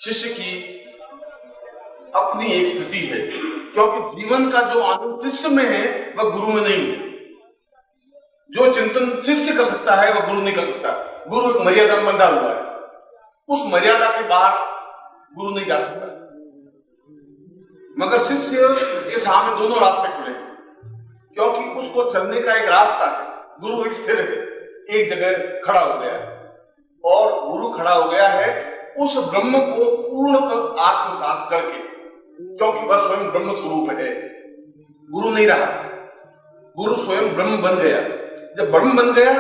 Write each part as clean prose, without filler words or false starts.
शिष्य की अपनी एक स्थिति है, क्योंकि जीवन का जो आनंद शिष्य में है वह गुरु में नहीं है। जो चिंतन शिष्य कर सकता है वह गुरु नहीं कर सकता। गुरु एक मर्यादा में बंधा हुआ है, उस मर्यादा के बाहर गुरु नहीं जा सकता। मगर शिष्य के सामने दोनों रास्ते खुले हैं, क्योंकि उसको चलने का एक रास्ता है। गुरु एक स्थिर है, एक जगह खड़ा हो गया है, और गुरु खड़ा हो गया है उस ब्रह्म को पूर्णतः आत्मसात करके, क्योंकि वह स्वयं ब्रह्म स्वरूप है। गुरु नहीं रहा, गुरु स्वयं ब्रह्म बन गया। जब ब्रह्म बन गया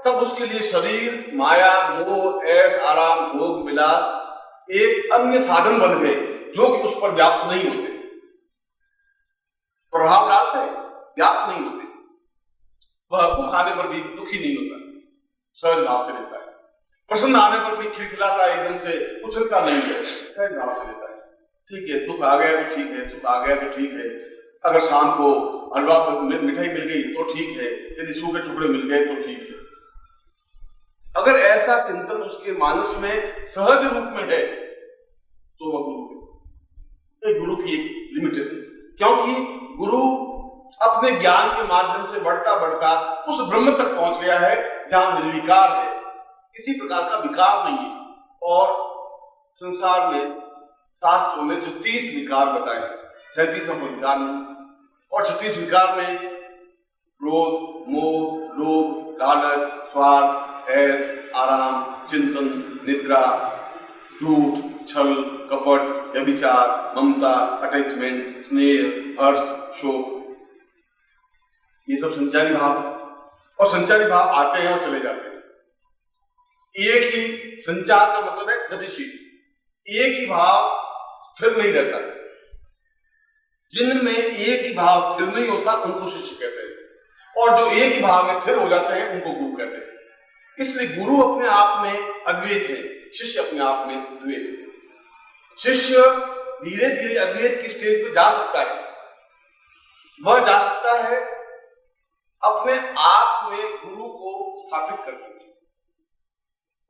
तब उसके लिए शरीर, माया, मोह, ऐश, आराम, भोग, विलास एक अन्य साधन बन गए, जो कि उस पर व्याप्त नहीं होते, प्रभाव डालते हैं, व्याप्त नहीं होते। वह को खाने पर भी दुखी नहीं होता, सहज भाव से लेता है। प्रसन्न आने पर भी खिलखिलाता एकदम से उछलता नहीं है, सहज भाव से लेता है। ठीक है, दुख आ गया तो ठीक है, सुख आ गया तो ठीक है। अगर शाम को हलवा मिठाई मिल गई तो ठीक है, यदि सूखे टुकड़े मिल गए तो ठीक है। अगर ऐसा चिंतन उसके मानस में सहज रूप में है तो वह गुरु है। एक गुरु की एक लिमिटेशन, क्योंकि गुरु अपने ज्ञान के माध्यम से बढ़ता बढ़ता उस ब्रह्म तक पहुंच गया है जहां निर्विकार है, किसी प्रकार का विकार नहीं है। और संसार में शास्त्रों में 36 विकार बताए, 37वां विकार नहीं। और 36 विकार में क्रोध, मोह, लोभ, लालच, स्वार्थ, ऐश, आराम, चिंतन, निद्रा, झूठ, छल, कपट, व्यभिचार, ममता, अटैचमेंट, स्नेह, हर्ष, शोक, ये सब संचारी भाव है। और संचारी भाव आते हैं और चले जाते हैं। एक ही संचार का मतलब है गतिशील, एक ही भाव स्थिर नहीं रहता है। जिनमें एक ही भाव स्थिर नहीं होता उनको शिष्य कहते हैं, और जो एक ही भाव में स्थिर हो जाते हैं उनको गुरु कहते हैं। इसलिए गुरु अपने आप में अद्वैत है, शिष्य अपने आप में द्वैत है। शिष्य धीरे धीरे अद्वैत की स्टेज पर जा सकता है। वह जा सकता है अपने आप में गुरु को स्थापित करके,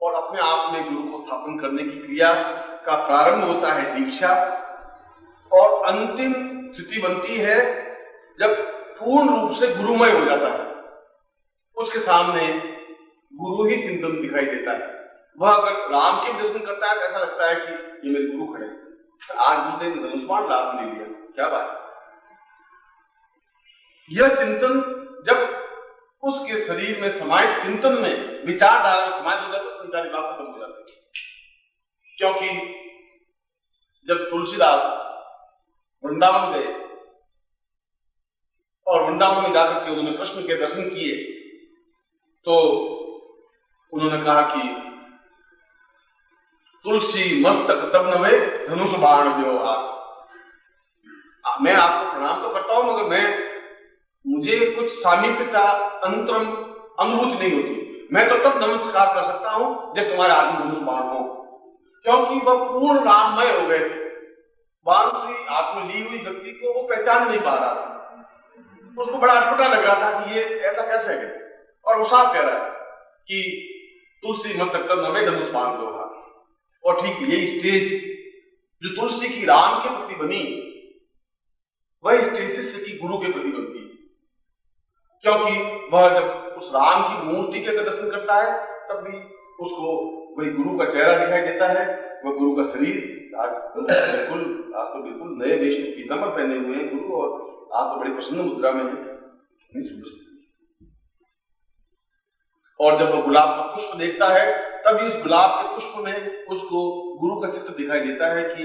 और अपने आप में गुरु को स्थापन करने की क्रिया का प्रारंभ होता है दीक्षा, और अंतिम स्थिति बनती है जब पूर्ण रूप से गुरुमय हो जाता है। उसके सामने गुरु ही चिंतन दिखाई देता है। वह अगर राम के दर्शन करता है तो ऐसा लगता है कि ये मेरे गुरु खड़े हैं। आज मुझे धनुष्मान लाभ ले लिया, क्या बात। यह चिंतन जब उसके शरीर में समाहित, चिंतन में, विचारधारा में समाहित हो जाता है, संसारी भाव खत्म हो जाता है। क्योंकि जब तुलसीदास वृंदावन गए और वृंदावन में जाकर के उन्होंने कृष्ण के दर्शन किए, तो उन्होंने कहा कि तुलसी मस्तक तब नवे धनुष बाण व्यवहार। मैं आपको प्रणाम तो करता हूं, मगर मुझे कुछ सामीप्यता, अंतरम अनुभूति नहीं होती। मैं तो तब नमस्कार कर सकता हूं जब तुम्हारे आदमी धनुष बाण हो, क्योंकि वह पूर्ण राममय हो गए। बांसुरी हाथ में ली हुई व्यक्ति को वो पहचान नहीं पा रहा था, उसको बड़ा अटपटा लग रहा था कि ये ऐसा कैसे है। और वो साफ कह रहा है कि तुलसी मस्तक तब नवे धनुष बाण व्यवहार। और ठीक यही स्टेज जो तुलसी की राम के प्रति बनी, वही स्टेज शिष्य की गुरु के प्रति बनती है। क्योंकि वह जब उस राम की मूर्ति के दर्शन करता है तब भी उसको वही गुरु का चेहरा दिखाई देता है, वह गुरु का शरीर। आज तो बिल्कुल नए वेश में पीतांबर पहने हुए हैं गुरु, और आज तो बड़ी प्रसन्न मुद्रा में है। और जब वह गुलाब का पुष्प देखता है तभी उस गुलाब के पुष्प में उसको गुरु का चित्र दिखाई देता है कि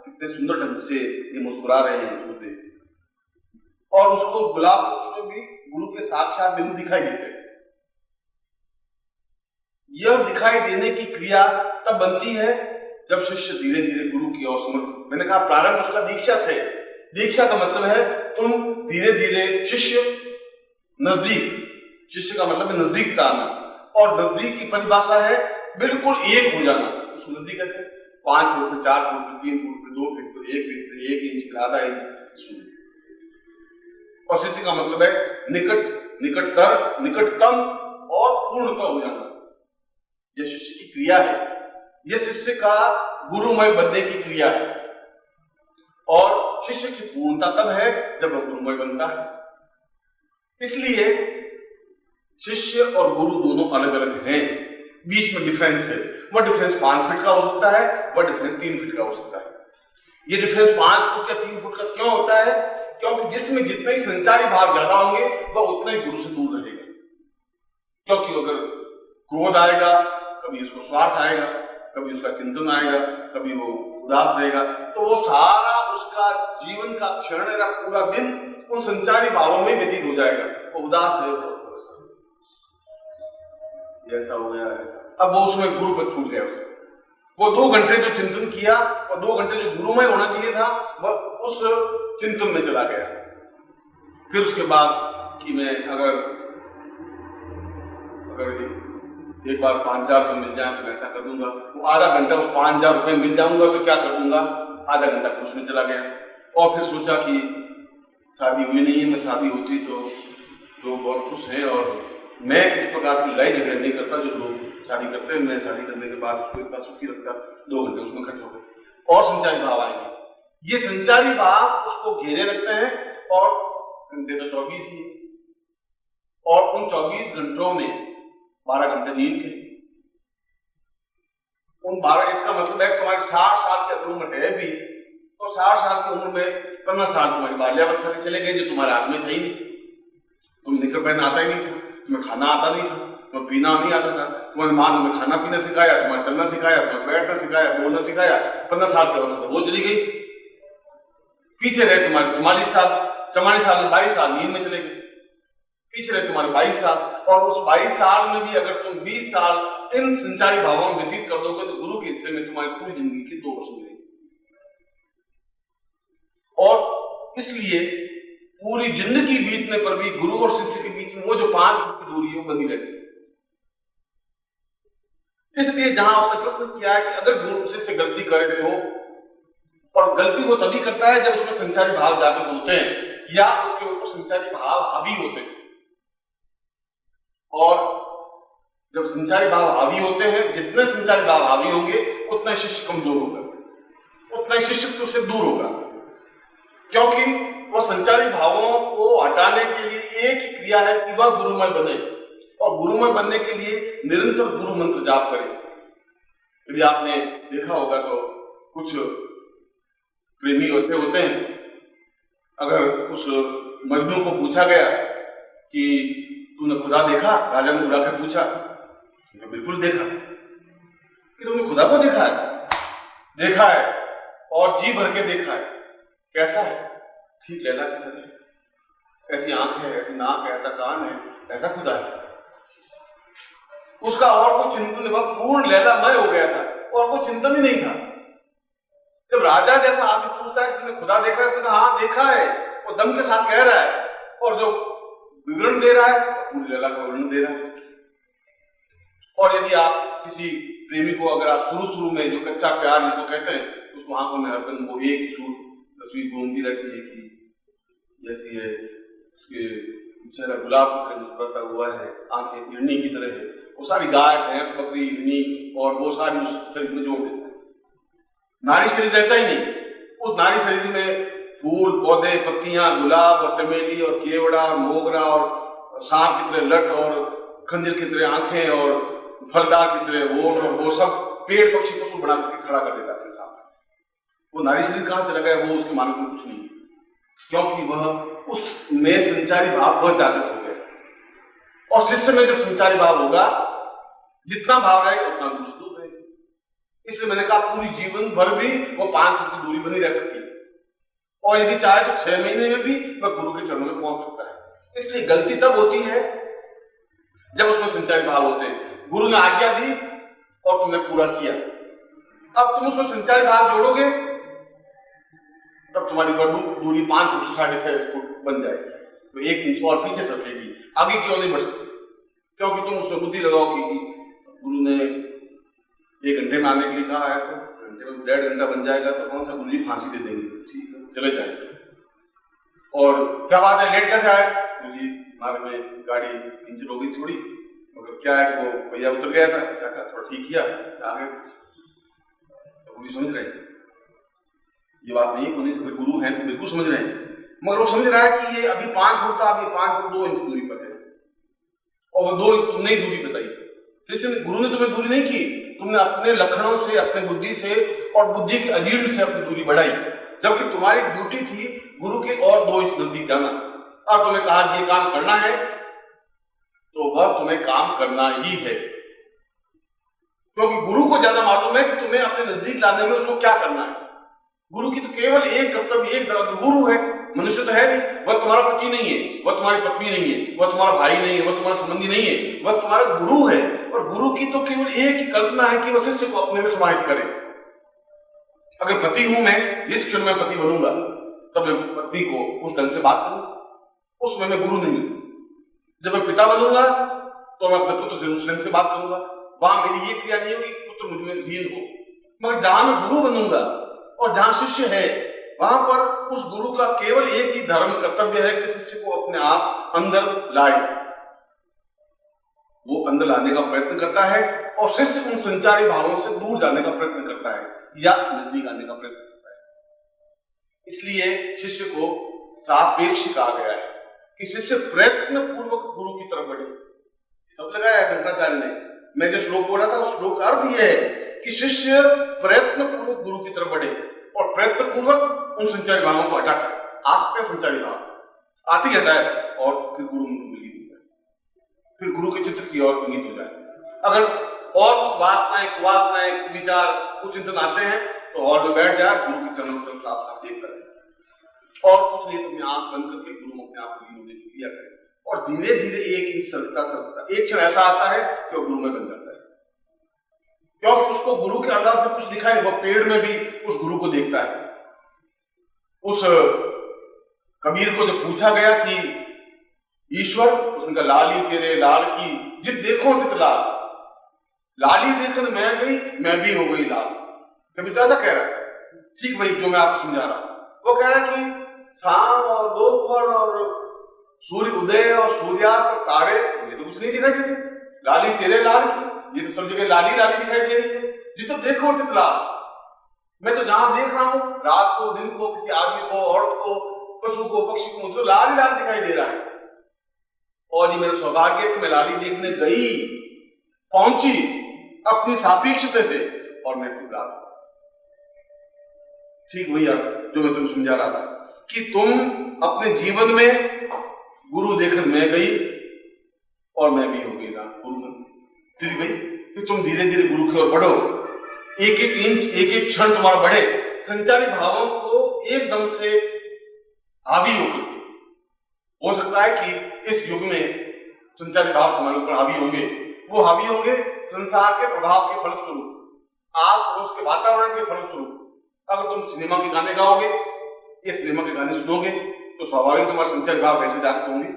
कितने सुंदर ढंग से ये मुस्कुरा रहे हैं। और उसको गुलाब पुष्प में भी गुरु के साक्षात बिंदु दिखाई देते हैं। यह दिखाई देने की क्रिया तब बनती है जब शिष्य धीरे धीरे गुरु की ओर समर्पित। मैंने कहा प्रारंभ उसका दीक्षा से। दीक्षा का मतलब है तुम धीरे धीरे शिष्य नजदीक, शिष्य का मतलब है नजदीकता आना, और नजदीक की परिभाषा है बिल्कुल एक हो जाना। उसको नजदीक कहते हैं 5 फुट पे, 4 फुट पे, 3 फुट पे, 2 फुट पे, 1 फीट पे, 1 इंच पे, आधा इंच। और शिष्य का मतलब है निकट, निकटतर, निकटतम और पूर्णतः हो जाना। यह शिष्य की क्रिया है। यह शिष्य का गुरुमय बनने की क्रिया है और शिष्य की पूर्णता तब है जब वह गुरुमय बनता है। इसलिए शिष्य और गुरु दोनों अलग अलग हैं, बीच में डिफरेंस है। वह डिफरेंस 5 फीट का हो सकता है, वह डिफरेंस 3 फीट का हो सकता है। ये डिफरेंस 5 फुट या 3 फुट का क्यों होता है? क्योंकि जिसमें जितने ही संचारी भाव ज्यादा होंगे वह उतना ही गुरु से दूर रहेगा। क्योंकि अगर क्रोध आएगा, कभी उसको स्वार्थ आएगा, कभी उसका चिंतन आएगा, कभी वो उदास रहेगा, तो वो सारा उसका जीवन का क्षण या पूरा दिन उन संचारी भावों में व्यतीत हो जाएगा। वो उदास है, ऐसा हो गया ऐसा, अब वो उसमें गुरु पर छूट गया। उससे वो 2 घंटे जो चिंतन किया और 2 घंटे जो गुरुमय होना चाहिए था वह उस चिंतन में चला गया। फिर उसके बाद कि मैं अगर एक बार 5,000 रुपये मिल जाए तो मैं ऐसा कर दूंगा, वो आधा घंटा उस 5,000 रुपये मिल जाऊंगा तो क्या कर दूंगा, आधा घंटा कुछ में चला गया। और फिर सोचा कि शादी हुई नहीं है, मैं शादी होती तो लोग बहुत खुश हैं और मैं इस प्रकार की लड़ाई झगड़े नहीं करता जो लोग शादी करते हैं। मैं शादी करने के बाद उसको इतना सुखी रखता, 2 घंटे उसमें खर्च हो गए और संचारी भाव आएंगे। ये संचारी भाव उसको घेरे रखते हैं और घंटे तो 24 ही, और उन 24 घंटों में 12 घंटे नींद के, उन 12, इसका मतलब है तुम्हारी 60 साल की अगर उम्र है भी तो 60 साल की उम्र में 15 साल तुम्हारी बाल्यावस्था के चले गए जो तुम्हारे हाथ में था ही नहीं। तुम निकल पहनना आता ही नहीं था, तुम्हें खाना आता नहीं था, तुम्हें पीना नहीं आता था, तुम्हारी माँ ने खाना पीना सिखाया, तुम्हें चलना सिखाया, तुम्हें बैठना सिखाया, बोलना सिखाया। 15 साल की अवस्था वो चली गई। पीछे रहे तुम्हारे 44 साल, 44 साल में 22 साल नींद में चले गए। पीछे रहे तुम्हारे 22 साल, और उस 22 साल में भी अगर तुम 20 साल इन संचारी भावों में व्यतीत कर दोगे तो गुरु के हिस्से में तुम्हारी पूरी जिंदगी की 2 वर्ष मिलेंगे। और इसलिए पूरी जिंदगी बीतने पर भी गुरु और शिष्य के बीच में वो जो 5 फुट की दूरी है वो बनी रहती है। इसलिए जहां उसने प्रश्न किया है कि अगर गुरु शिष्य गलती कर रहे हो, और गलती वो तभी करता है जब उसमें संचारी भाव जागृत होते हैं या उसके ऊपर संचारी भाव हावी होते हैं। और जब संचारी भाव हावी होते हैं, जितने संचारी भाव हावी होंगे उतना शिष्य कमजोर होगा, उतना शिष्यत्व से दूर होगा, क्योंकि वह संचारी भावों को हटाने के लिए एक ही क्रिया है कि वह गुरुमय बने, और गुरुमय बनने के लिए निरंतर गुरु मंत्र जाप करें। यदि आपने देखा होगा तो कुछ प्रेमी ऐसे होते हैं, अगर उस मजनू को पूछा गया कि तूने खुदा देखा, राजा ने बुला के पूछा, बिल्कुल देखा। कि तुमने खुदा को देखा है? देखा है, और जी भर के देखा है। कैसा है? ठीक लैला की तरह, ऐसी आंख है, ऐसी नाक है, ऐसा कान है, ऐसा खुदा है। उसका और कोई चिंतन नहीं, पूर्ण लैलामय हो गया था और कोई चिंतन ही नहीं था। जब राजा जैसा आदमी पूछता है तुमने खुदा देखा है, तो हाँ देखा है, वो दम के साथ कह रहा है, और जो विवरण दे रहा है पूरी लैला का विवरण दे रहा है। और यदि आप किसी प्रेमी को, अगर आप शुरू में जो कच्चा प्यार जिसको कहते हैं, उसको आंखों में हरदम वो एक तस्वीर घूमती रहती है कि जैसी है उसके चेहरा गुलाब की तरह मुस्कुराता हुआ है, आंखें हिरनी की तरह है, वो सारी गाय भैंस बकरी हिरनी और वो सारी उस शरीर में जोड़ देता है। नारी शरीर रहता ही नहीं। उस नारी शरीर में फूल पौधे पत्तियां, गुलाब और चमेली और केवड़ा और मोगरा और सांप की तरह लट और खंजर की तरह आंखें और फलदार की तरह ओठ, और वो सब पेड़ पक्षी पशु बना करके खड़ा कर देता अपने सामने। वो नारी शरीर कहां चला गया? वो उसके मानस में कुछ नहीं है, क्योंकि वह उसमें संचारी भाव बहुत जागृत हो गया। और शिष्य में जब संचारी भाव होगा, जितना भाव रहेगा उतना दूर रहेगा। इसलिए मैंने कहा पूरी जीवन भर भी वो 5 फुट की दूरी बनी रह सकती है, और यदि चाहे तो 6 महीने में भी वह गुरु के चरणों में पहुंच सकता है। इसलिए गलती तब होती है जब उसमें संचारी भाव होते हैं। गुरु ने आज्ञा दी और तुमने पूरा किया, अब तुम उसमें संचारी भाव जोड़ोगे तब तुम्हारी दूरी 5 फुट से 6.5 फुट बन जाएगी, तो 1 इंच और पीछे सकेगी, आगे क्यों नहीं बढ़ सकती? क्योंकि तुम उसमें बुद्धि लगाओगी कि गुरु ने 1 घंटे में आने के लिए कहा है, तो घंटे में 1.5 घंटा बन जाएगा, तो कौन सा गुरु जी फांसी दे देंगे, ठीक है चले जाएंगे। और क्या बात है, लेट कैसे आए? गुरु जी हमारे में गाड़ी इंजन हो गई थोड़ी, मगर क्या है वो भैया उतर गया था, क्या थोड़ा ठीक किया आगे। वो भी समझ रहे हैं, ये बात नहीं कोई गुरु है तो बिल्कुल समझ रहे हैं, मगर वो समझ रहा है कि ये अभी 5 फुट था, अभी 5 फुट 2 इंच दूरी पर है, और वो 2 इंच तुमने ही दूरी बताई। इसलिए गुरु ने तुम्हें दूरी नहीं की, तुमने अपने लक्षणों से, अपने बुद्धि से और बुद्धि के अजीर्ण से अपनी दूरी बढ़ाई, जबकि तुम्हारी ड्यूटी थी गुरु के और 2 इंच नजदीक जाना। और तुम्हें कहा ये काम करना है तो वह तुम्हें काम करना ही है, क्योंकि गुरु को ज्यादा मालूम है कि तुम्हें अपने नजदीक लाने में उसको क्या करना है। गुरु की तो केवल एक कर्तव्य, एक तरह गुरु है, मनुष्य तो है नहीं, वह तुम्हारा पति नहीं है, वह तुम्हारी पत्नी नहीं है, वह तुम्हारा भाई नहीं है, वह तुम्हारा संबंधी नहीं है, वह तुम्हारा गुरु है। और गुरु की तो केवल एक ही कल्पना है कि वह शिष्य को अपने में समाहित करे। अगर पति हूं मैं, जिस क्षण में पति बनूंगा तब मैं पत्नी को उस ढंग से बात करूं, उसमें मैं गुरु नहीं हूं। जब मैं पिता बनूंगा तो मैं अपने पुत्र से उस ढंग से बात करूंगा, वहां मेरी ये क्रिया नहीं होगी कि पुत्र मुझ में लीन हो। मगर जहां मैं गुरु बनूंगा और जहां शिष्य है, वहां पर उस गुरु का केवल एक ही धर्म कर्तव्य है कि शिष्य को अपने आप अंदर लाए। वो अंदर लाने का प्रयत्न करता है और शिष्य उन संचारी भावों से दूर जाने का प्रयत्न करता है या नजदीक आने का प्रयत्न करता है। इसलिए शिष्य को सापेक्ष कहा गया है कि शिष्य प्रयत्न पूर्वक गुरु की तरफ बढ़े। सब लगाया है शंकराचार्य ने। मैं जो श्लोक बोल रहा था उस श्लोक का अर्थ यह है कि शिष्य प्रयत्न पूर्वक गुरु की तरफ बढ़े और प्रयत्न पूर्वक उन संचारी भावों को हटाकर, आ सकते हैं संचारी भाव, आते ही हटाए और फिर गुरु में लीन हो जाए, फिर गुरु के चित्र की ओर लीन हो जाए। अगर और कुछ वासनाएं, कुवासनाएं, विचार, कुछ चिंतन आते हैं तो हॉल में बैठ जाए, गुरु के चरणों को साफ साफ देखता रहे और कुछ नहीं, अपनी आंख बंद करके गुरु में अपने आप को लीन होने की क्रिया करें। और धीरे धीरे एक इंच सरकता एक क्षण ऐसा आता है कि वो गुरु में बन जाता है, क्योंकि उसको गुरु के अलावा कुछ दिखाई, वह पेड़ में भी उस गुरु को देखता है। उस कबीर को जब पूछा गया कि ईश्वर, उसने कहा लाली तेरे लाल की जित देखो तित लाल, लाली देखकर मैं गई, मैं भी हो गई लाल। कबीर तो ऐसा कह रहा है, ठीक वही जो मैं आपको समझा रहा हूं। वो कह रहा है कि शाम और दोपहर और सूर्य उदय और सूर्यास्त और तारे, ये तो कुछ नहीं दिखाई देते, लाली तेरे लाल की, ये तो सब जगह लाली लाली दिखाई दे रही है, जितना देखो तित लाल। मैं तो जहां देख रहा हूं, रात को, दिन को, किसी आदमी को, औरत को, पशु को, पक्षी को, तो लाल ही लाल दिखाई दे रहा है। और ये मेरा सौभाग्य कि मैं लाली देखने गई, पहुंची अपनी सापेक्षता से, और मैं तित लाल। ठीक वही जो मैं तुम्हें समझा रहा था कि तुम अपने जीवन में गुरु देखकर मैं गई और मैं भी हो गई ना गुरु में सीधी गई, कि तुम धीरे धीरे गुरु की ओर बढ़ो, एक एक इंच, एक एक क्षण तुम्हारा बढ़े, संचारी भावों को एकदम से हावी होकर। हो सकता है कि इस युग में संचारी भाव तुम्हारे ऊपर हावी होंगे, वो हावी होंगे संसार के प्रभाव के फलस्वरूप, आस पड़ोस के वातावरण के फलस्वरूप। अगर तुम सिनेमा के गाने गाओगे या सिनेमा के गाने सुनोगे तो स्वाभाविक तुम्हारे संचारी भाव वैसे जागृत होंगे,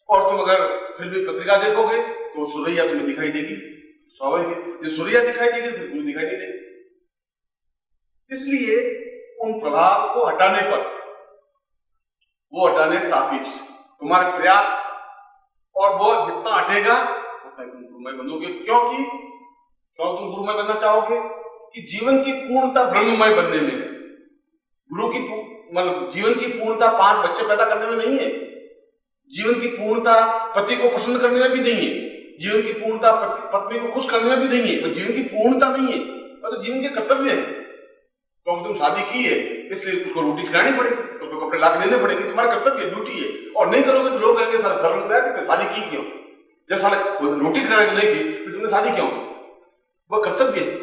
और तुम अगर फिल्मी पत्रिका देखोगे तो सुरैया तुम्हें दिखाई देगी, स्वाभाविक है, सुरैया दिखाई देगी तो गुरु दिखाई नहीं देगी। इसलिए उन प्रभाव को हटाने पर, वो हटाने सापेक्ष तुम्हारे प्रयास, और वो जितना हटेगा उतना तुम गुरुमय बनोगे। क्योंकि तुम गुरुमय बनना चाहोगे कि जीवन की पूर्णता ब्रह्ममय बनने में है। गुरु की मतलब जीवन की पूर्णता 5 बच्चे पैदा करने में नहीं है, जीवन की पूर्णता पति को पसंद करने में भी नहीं है, जीवन की पूर्णता पत्नी को खुश करने में भी नहीं है। तो जीवन की पूर्णता नहीं है, तो जीवन के कर्तव्य है। क्योंकि तुम शादी की है इसलिए उसको रोटी खिलानी पड़ेगी, उसको कपड़े लाके देने पड़ेंगे, तुम्हारा कर्तव्य, ड्यूटी है। और नहीं करोगे तो लोग कहेंगे साला शर्म नहीं आती, शादी की क्यों? जब साला रोटी खिलाने को नहीं की तो तुमने शादी क्यों की? वह कर्तव्य है,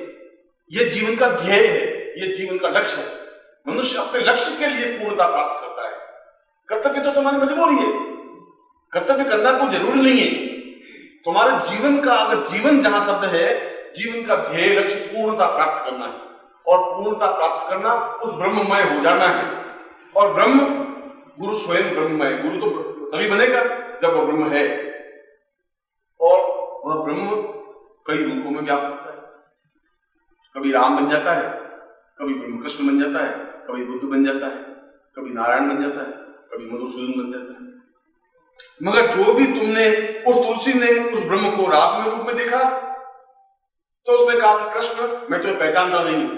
ये जीवन का ध्येय है, ये जीवन का लक्ष्य है। मनुष्य अपने लक्ष्य के लिए पूर्णता प्राप्त करता है। कर्तव्य तो तुम्हारी मजबूरी है, कर्तव्य करना कोई जरूरी नहीं है। तुम्हारे जीवन का, अगर जीवन जहां शब्द है, जीवन का ध्येय लक्ष्य पूर्णता प्राप्त करना है, और पूर्णता प्राप्त करना उस ब्रह्ममय हो जाना है। और ब्रह्म, गुरु स्वयं ब्रह्ममय, गुरु तो तभी बनेगा जब वह ब्रह्म है, और वह ब्रह्म कई रूपों में व्याप्त होता है। कभी राम बन जाता है, कभी ब्रह्म कृष्ण बन जाता है, कभी बुद्ध बन जाता है, कभी नारायण बन जाता है, कभी मधुसूदन बन जाता है। मगर जो भी तुमने, उस तुलसी ने उस ब्रह्म को राम में रूप में देखा, तो उसने कहा कि कृष्ण, मैं तुम्हें पहचानता नहीं हूं।